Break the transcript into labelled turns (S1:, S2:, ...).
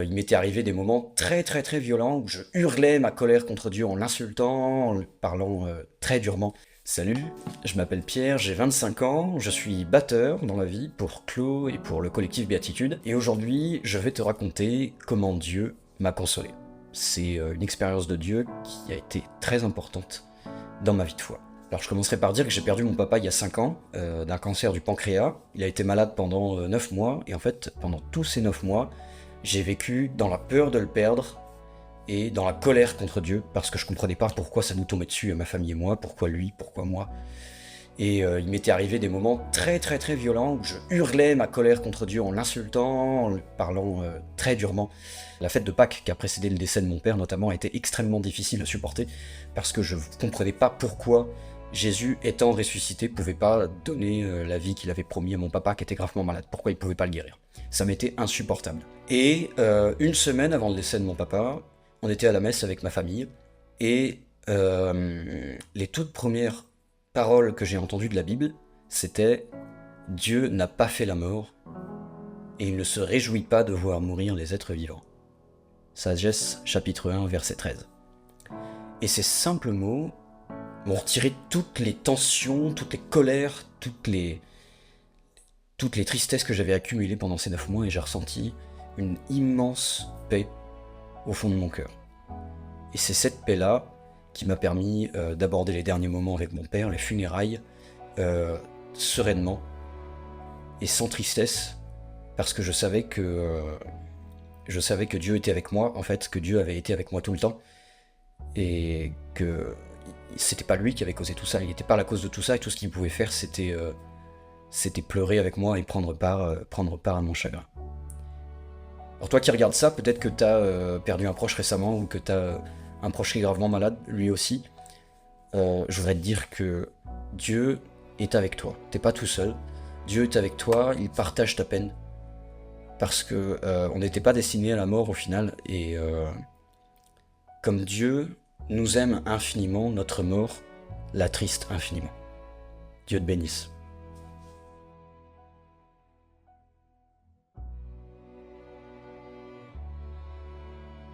S1: Il m'était arrivé des moments très très très violents où je hurlais ma colère contre Dieu en l'insultant, en lui parlant très durement. Salut, je m'appelle Pierre, j'ai 25 ans, je suis batteur dans la vie pour Clos et pour le collectif Béatitude, et aujourd'hui je vais te raconter comment Dieu m'a consolé. C'est une expérience de Dieu qui a été très importante dans ma vie de foi. Alors je commencerai par dire que j'ai perdu mon papa il y a 5 ans, d'un cancer du pancréas. Il a été malade pendant 9 mois, et en fait pendant tous ces 9 mois, j'ai vécu dans la peur de le perdre et dans la colère contre Dieu, parce que je comprenais pas pourquoi ça nous tombait dessus, ma famille et moi, pourquoi lui, pourquoi moi. Et il m'était arrivé des moments très très très violents où je hurlais ma colère contre Dieu en l'insultant, en lui parlant très durement. La fête de Pâques qui a précédé le décès de mon père notamment a été extrêmement difficile à supporter, parce que je comprenais pas pourquoi Jésus, étant ressuscité, pouvait pas donner la vie qu'il avait promis à mon papa qui était gravement malade. Pourquoi il pouvait pas le guérir? Ça m'était insupportable. Et une semaine avant le décès de mon papa, on était à la messe avec ma famille, et les toutes premières paroles que j'ai entendues de la Bible, c'était Dieu n'a pas fait la mort, et il ne se réjouit pas de voir mourir les êtres vivants. Sagesse, chapitre 1, verset 13. Et ces simples mots m'ont retiré toutes les tensions, toutes les colères, toutes les tristesses que j'avais accumulées pendant ces 9 mois, et j'ai ressenti une immense paix au fond de mon cœur. Et c'est cette paix-là qui m'a permis d'aborder les derniers moments avec mon père, les funérailles, sereinement et sans tristesse, parce que je savais que Dieu était avec moi, en fait, que Dieu avait été avec moi tout le temps, et que c'était pas lui qui avait causé tout ça, il n'était pas la cause de tout ça, et tout ce qu'il pouvait faire, c'était pleurer avec moi et prendre part à mon chagrin. Alors toi qui regardes ça, peut-être que t'as perdu un proche récemment, ou que t'as un proche qui est gravement malade, lui aussi. Je voudrais te dire que Dieu est avec toi. T'es pas tout seul. Dieu est avec toi, il partage ta peine. Parce que on n'était pas destiné à la mort au final, et comme Dieu nous aime infiniment, notre mort l'attriste infiniment. Dieu te bénisse.